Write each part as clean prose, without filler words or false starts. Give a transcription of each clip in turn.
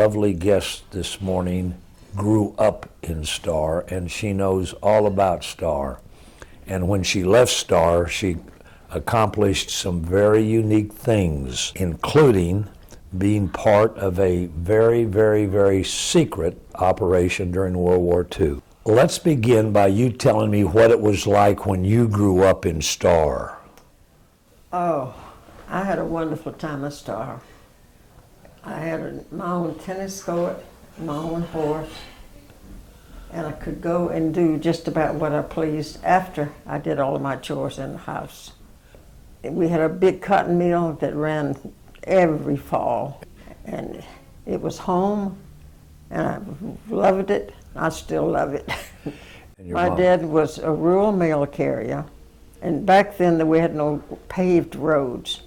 lovely guest this morning grew up in Starr, and she knows all about Starr. And when she left Starr, she accomplished some very unique things, including being part of a very, very, very secret operation during World War II. Let's begin by you telling me what it was like when you grew up in Starr. Oh, I had a wonderful time at Starr. I had my own tennis court, my own horse, and I could go and do just about what I pleased after I did all of my chores in the house. We had a big cotton mill that ran every fall, and it was home, and I loved it. I still love it. My dad was a rural mail carrier, and back then we had no paved roads.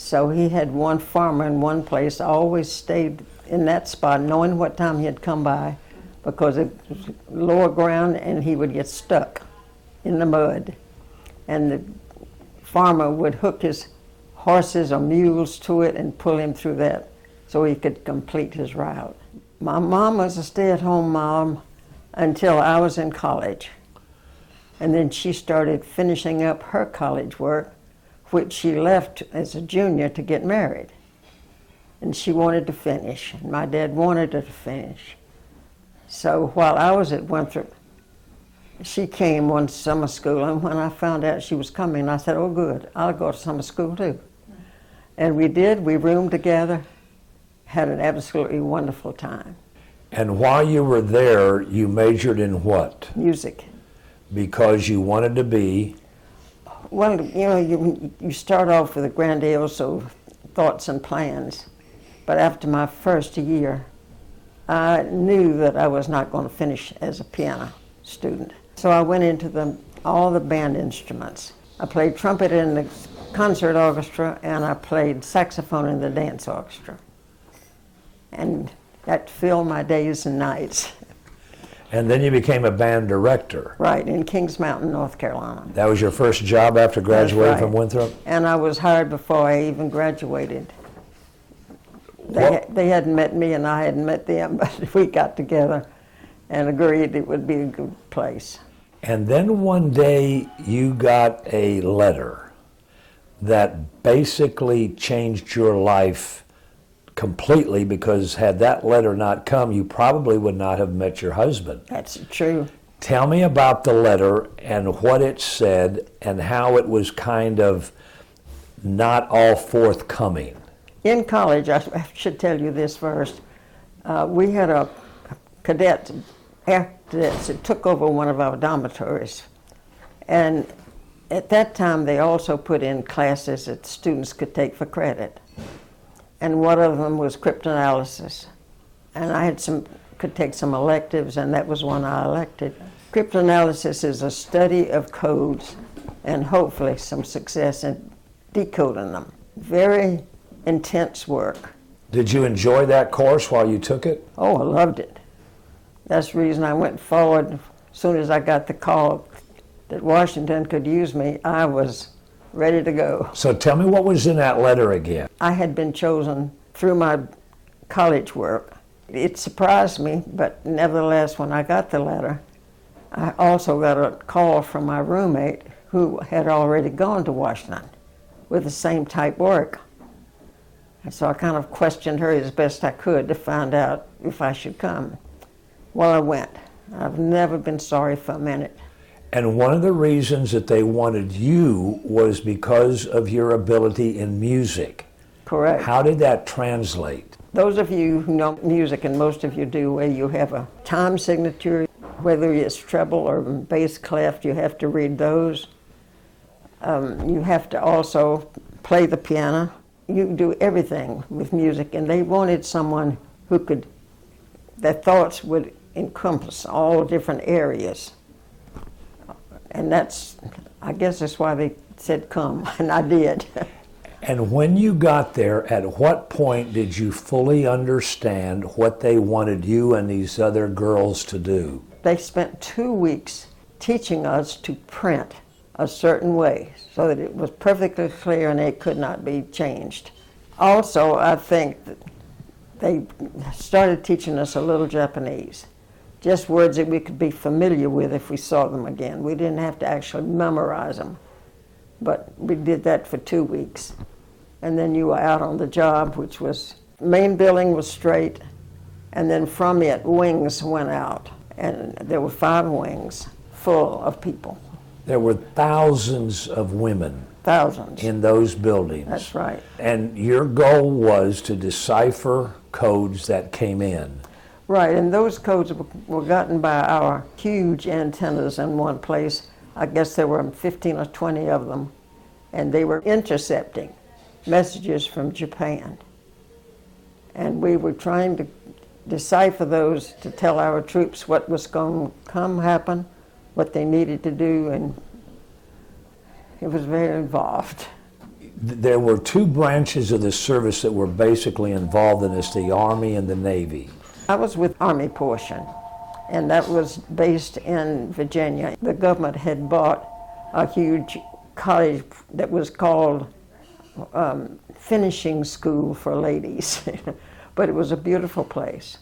So he had one farmer in one place. I always stayed in that spot knowing what time he'd come by, because it was lower ground and he would get stuck in the mud. And the farmer would hook his horses or mules to it and pull him through that so he could complete his route. My mom was a stay-at-home mom until I was in college. And then she started finishing up her college work, which she left as a junior to get married. And she wanted to finish, and my dad wanted her to finish. So while I was at Winthrop, she came one summer school, and when I found out she was coming, I said, oh good, I'll go to summer school too. And we did, we roomed together, had an absolutely wonderful time. And while you were there, you majored in what? Music. Because you wanted to be? Well, you know, you start off with a grandiose thoughts and plans, but after my first year, I knew that I was not going to finish as a piano student. So I went into all the band instruments. I played trumpet in the concert orchestra, and I played saxophone in the dance orchestra. And that filled my days and nights. And then you became a band director. Right, in Kings Mountain, North Carolina. That was your first job after graduating from Winthrop? And I was hired before I even graduated. They hadn't met me and I hadn't met them, but we got together and agreed it would be a good place. And then one day you got a letter that basically changed your life completely, because had that letter not come, you probably would not have met your husband. That's true. Tell me about the letter and what it said and how it was kind of not all forthcoming. In college, I should tell you this first, we had a cadet, air cadets that took over one of our dormitories. And at that time, they also put in classes that students could take for credit. And one of them was cryptanalysis. And I could take some electives, and that was one I elected. Cryptanalysis is a study of codes and hopefully some success in decoding them. Very intense work. Did you enjoy that course while you took it? Oh, I loved it. That's the reason I went forward. As soon as I got the call that Washington could use me, I was ready to go. So tell me what was in that letter again. I had been chosen through my college work. It surprised me, but nevertheless, when I got the letter, I also got a call from my roommate who had already gone to Washington with the same type work. And so I kind of questioned her as best I could to find out if I should come. Well, I went. I've never been sorry for a minute. And one of the reasons that they wanted you was because of your ability in music. Correct. How did that translate? Those of you who know music, and most of you do, where you have a time signature, whether it's treble or bass clef, you have to read those. You have to also play the piano. You do everything with music, and they wanted someone who could, their thoughts would encompass all different areas. And I guess that's why they said come, and I did. And when you got there, at what point did you fully understand what they wanted you and these other girls to do? They spent 2 weeks teaching us to print a certain way so that it was perfectly clear and it could not be changed. Also, I think that they started teaching us a little Japanese, just words that we could be familiar with if we saw them again. We didn't have to actually memorize them, but we did that for 2 weeks. And then you were out on the job, which was, main building was straight, and then from it, wings went out. And there were 5 wings full of people. There were thousands of women. Thousands. In those buildings. That's right. And your goal was to decipher codes that came in. Right, and those codes were gotten by our huge antennas in one place. I guess there were 15 or 20 of them, and they were intercepting messages from Japan. And we were trying to decipher those to tell our troops what was going to happen, what they needed to do, and it was very involved. There were 2 branches of the service that were basically involved in this, the Army and the Navy. I was with Army portion, and that was based in Virginia. The government had bought a huge college that was called Finishing School for Ladies, but it was a beautiful place.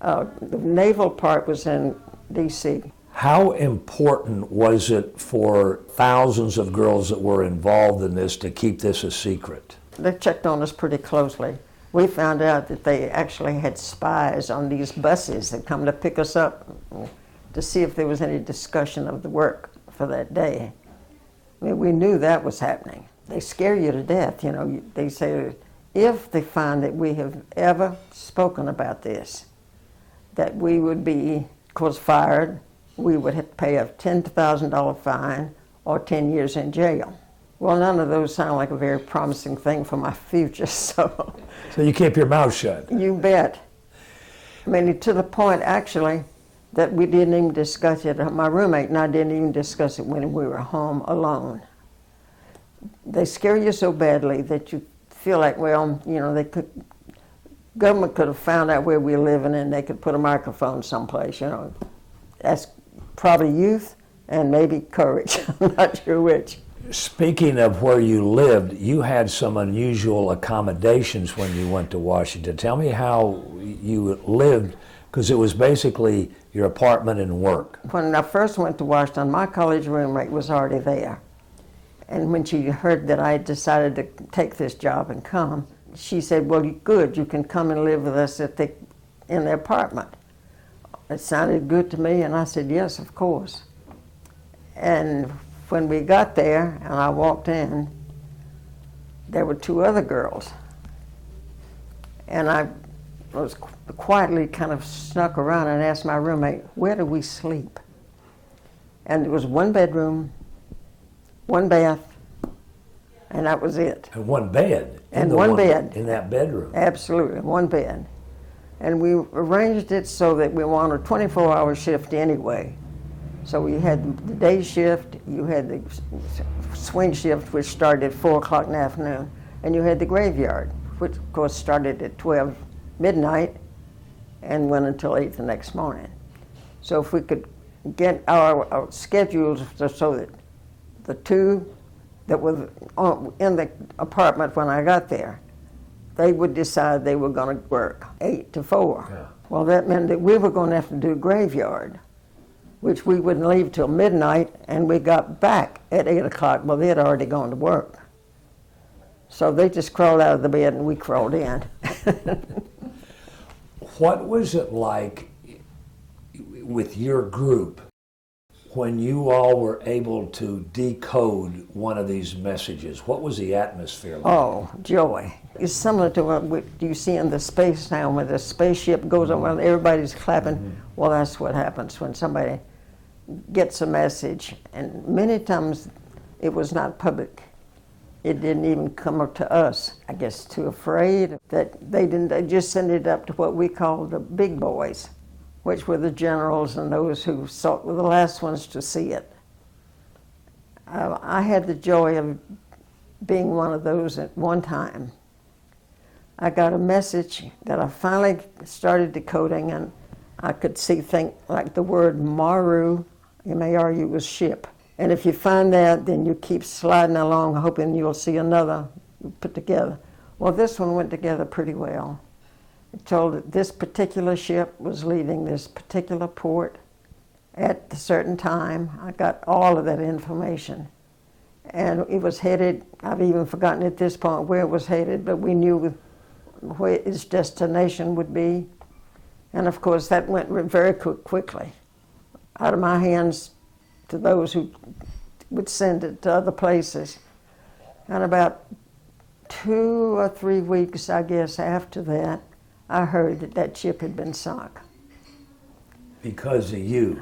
The naval part was in D.C. How important was it for thousands of girls that were involved in this to keep this a secret? They checked on us pretty closely. We found out that they actually had spies on these buses that come to pick us up to see if there was any discussion of the work for that day. I mean, we knew that was happening. They scare you to death, you know. They say, if they find that we have ever spoken about this, that we would be, of course, fired. We would have to pay a $10,000 fine or 10 years in jail. Well, none of those sound like a very promising thing for my future, so. So you kept your mouth shut? You bet. I mean, to the point, actually, that we didn't even discuss it. My roommate and I didn't even discuss it when we were home alone. They scare you so badly that you feel like, well, you know, government could have found out where we're living and they could put a microphone someplace, you know. That's probably youth and maybe courage. I'm not sure which. Speaking of where you lived, you had some unusual accommodations when you went to Washington. Tell me how you lived, because it was basically your apartment and work. When I first went to Washington, my college roommate was already there. And when she heard that I had decided to take this job and come, she said, well, good, you can come and live with us in the apartment. It sounded good to me, and I said, yes, of course. And when we got there and I walked in, there were 2 other girls. And I was quietly kind of snuck around and asked my roommate, where do we sleep? And it was 1 bedroom, 1 bath, and that was it. And 1 bed? And 1 bed. In that bedroom? Absolutely, 1 bed. And we arranged it so that we were on a 24-hour shift anyway. So we had the day shift, you had the swing shift, which started at 4 o'clock in the afternoon, and you had the graveyard, which of course started at 12 midnight and went until 8 the next morning. So if we could get our schedules so that the 2 that were in the apartment when I got there, they would decide they were going to work 8 to 4. Yeah. Well, that meant that we were going to have to do graveyard, which we wouldn't leave till midnight, and we got back at 8 o'clock. Well, they had already gone to work. So they just crawled out of the bed and we crawled in. What was it like with your group when you all were able to decode one of these messages? What was the atmosphere like? Oh, joy. It's similar to what you see in the space now when the spaceship goes on, well, everybody's clapping. Mm-hmm. Well, that's what happens when somebody gets a message. And many times it was not public. It didn't even come up to us. I guess too afraid that they just sent it up to what we call the big boys, which were the generals and those who were the last ones to see it. I had the joy of being one of those at one time. I got a message that I finally started decoding, and I could think like the word Maru, M-A-R-U, was ship. And if you find that, then you keep sliding along hoping you'll see another put together. Well, this one went together pretty well. told that this particular ship was leaving this particular port at a certain time. I got all of that information. And it was headed, I've even forgotten at this point where it was headed, but we knew where its destination would be. And of course that went very quickly, out of my hands to those who would send it to other places. And about 2 or 3 weeks, I guess, after that, I heard that that ship had been sunk. Because of you.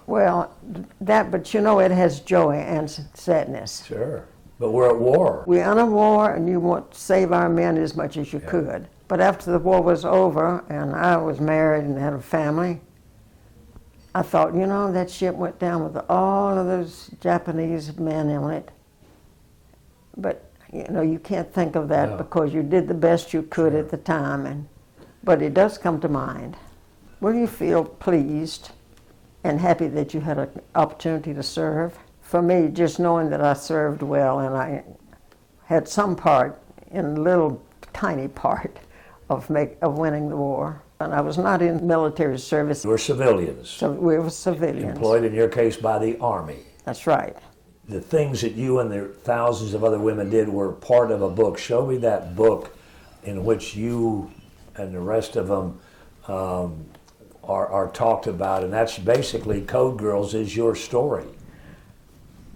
Well, but you know, it has joy and sadness. Sure. But we're at war. We're in a war, and you want to save our men as much as you could. But after the war was over, and I was married and had a family, I thought, you know, that ship went down with all of those Japanese men on it. But, you know, you can't think of that because you did the best you could at the time. But it does come to mind. Will you feel pleased and happy that you had an opportunity to serve? For me, just knowing that I served well and I had some part, in a little tiny part, of winning the war. And I was not in military service. You were civilians. So we were civilians. Employed, in your case, by the Army. That's right. The things that you and the thousands of other women did were part of a book. Show me that book in which you and the rest of them are talked about, and that's basically Code Girls is your story.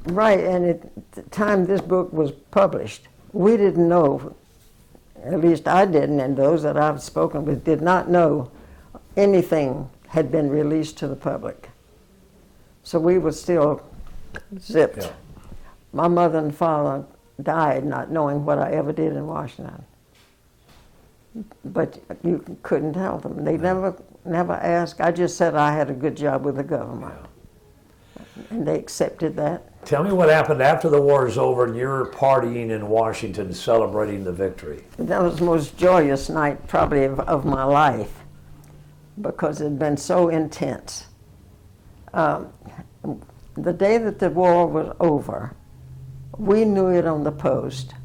Right, and at the time this book was published, we didn't know, at least I didn't, and those that I've spoken with did not know anything had been released to the public. So we were still zipped. Yeah. My mother and father died not knowing what I ever did in Washington. But you couldn't tell them. They never asked. I just said I had a good job with the government. Yeah. And they accepted that. Tell me what happened after the war is over and you're partying in Washington celebrating the victory. That was the most joyous night probably of my life because it had been so intense. The day that the war was over, we knew it on the post,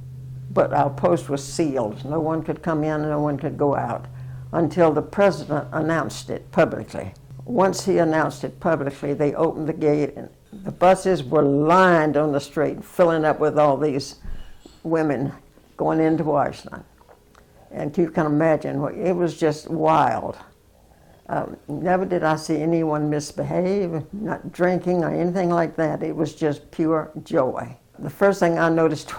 but our post was sealed. No one could come in, no one could go out until the president announced it publicly. Once he announced it publicly, they opened the gate and the buses were lined on the street, filling up with all these women going into Washington. And you can imagine, it was just wild. Never did I see anyone misbehave, not drinking or anything like that. It was just pure joy. The first thing I noticed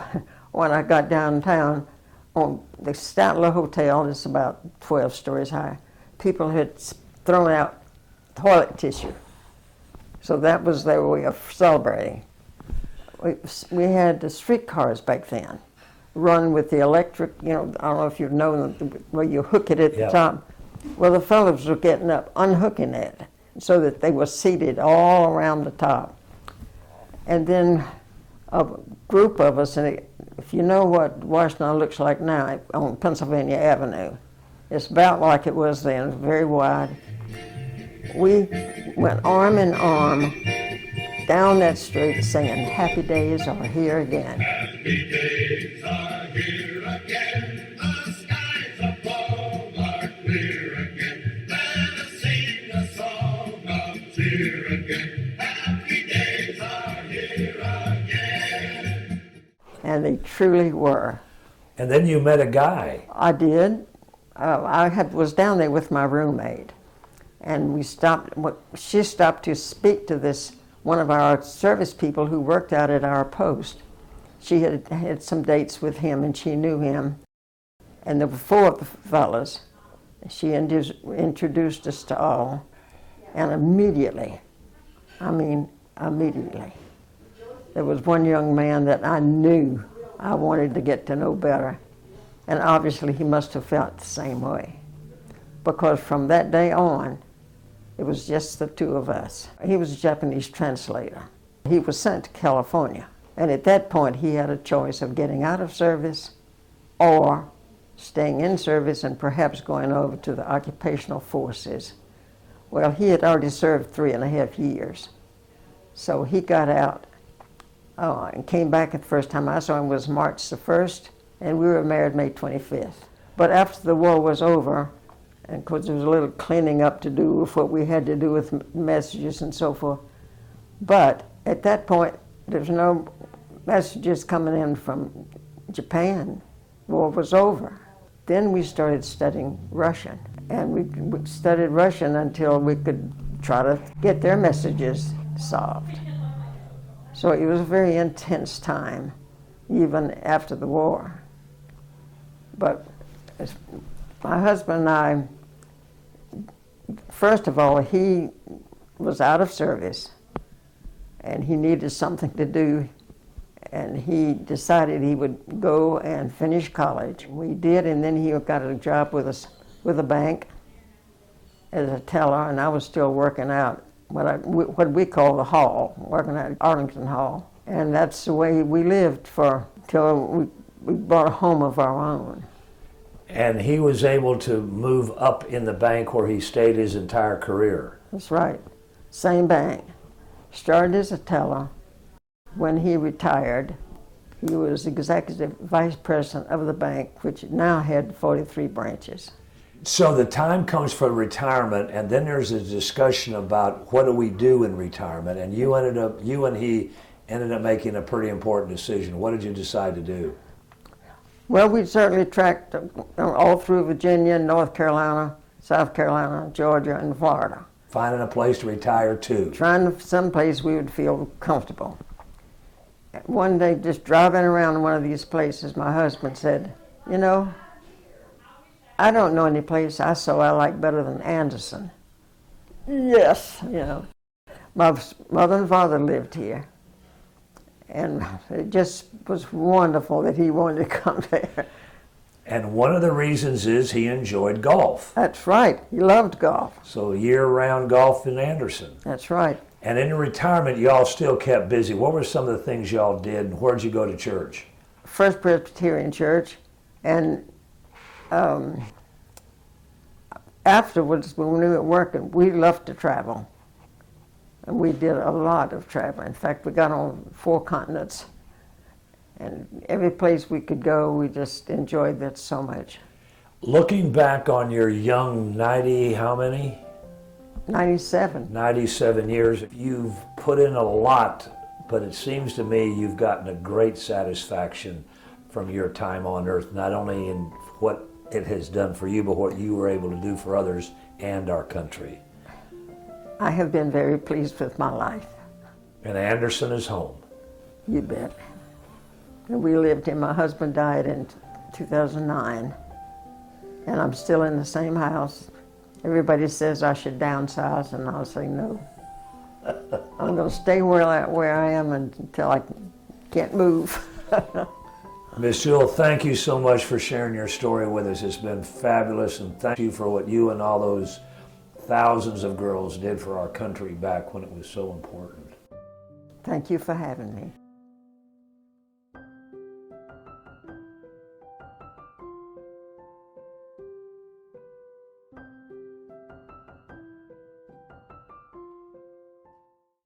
when I got downtown, on the Statler Hotel, it's about 12 stories high, people had thrown out toilet tissue. So that was their way of celebrating. We had the streetcars back then, run with the electric, you know, I don't know if you know where you hook it at the top. Well, the fellows were getting up, unhooking it, so that they were seated all around the top. And then a group of us, and if you know what Washington looks like now on Pennsylvania Avenue, it's about like it was then, very wide. We went arm in arm down that street singing, "Happy days are here again." Happy days are here again, the skies above are clear again. Let us sing a song of cheer again. Happy days are here again. And they truly were. And then you met a guy. I did. Was down there with my roommate. And she stopped to speak to one of our service people who worked out at our post. She had had some dates with him and she knew him. And there were 4 of the fellas. She introduced us to all. And immediately, there was one young man that I knew I wanted to get to know better. And obviously he must have felt the same way. Because from that day on, it was just the 2 of us. He was a Japanese translator. He was sent to California. And at that point, he had a choice of getting out of service or staying in service and perhaps going over to the occupational forces. Well, he had already served 3.5 years. So he got out and came back. The first time I saw him was March the 1st, and we were married May 25th. But after the war was over, and of course there was a little cleaning up to do with what we had to do with messages and so forth. But at that point, there's no messages coming in from Japan. War was over. Then we started studying Russian, and we studied Russian until we could try to get their messages solved. So it was a very intense time, even after the war. But my husband and I, first of all, he was out of service, and he needed something to do, and he decided he would go and finish college. We did, and then he got a job with a bank as a teller, and I was still working out what we call the hall, working at Arlington Hall. And that's the way we lived till we bought a home of our own. And he was able to move up in the bank where he stayed his entire career. That's right. Same bank. Started as a teller. When he retired, he was executive vice president of the bank, which now had 43 branches. So the time comes for retirement, and then there's a discussion about what do we do in retirement, and you and he ended up making a pretty important decision. What did you decide to do? Well, we certainly tracked all through Virginia, North Carolina, South Carolina, Georgia, and Florida. Finding a place to retire to. Trying to someplace we would feel comfortable. One day, just driving around one of these places, my husband said, "You know, I don't know any place I like better than Anderson." Yes, my mother and father lived here, and it just was wonderful that he wanted to come there. And one of the reasons is he enjoyed golf. That's right. He loved golf. So year-round golf in Anderson. That's right. And in retirement, y'all still kept busy. What were some of the things y'all did, and where'd you go to church? First Presbyterian Church, and afterwards, when we were working, we loved to travel. And we did a lot of travel. In fact, we got on 4 continents. And every place we could go, we just enjoyed that so much. Looking back on your young 90, how many? 97. 97 years. You've put in a lot, but it seems to me you've gotten a great satisfaction from your time on earth, not only in what it has done for you, but what you were able to do for others and our country. I have been very pleased with my life. And Anderson is home. You bet. And we lived here. My husband died in 2009, and I'm still in the same house. Everybody says I should downsize, and I'll say no. I'm going to stay where I am until I can't move. Miss Jeuel, thank you so much for sharing your story with us. It's been fabulous, and thank you for what you and all those thousands of girls did for our country back when it was so important. Thank you for having me.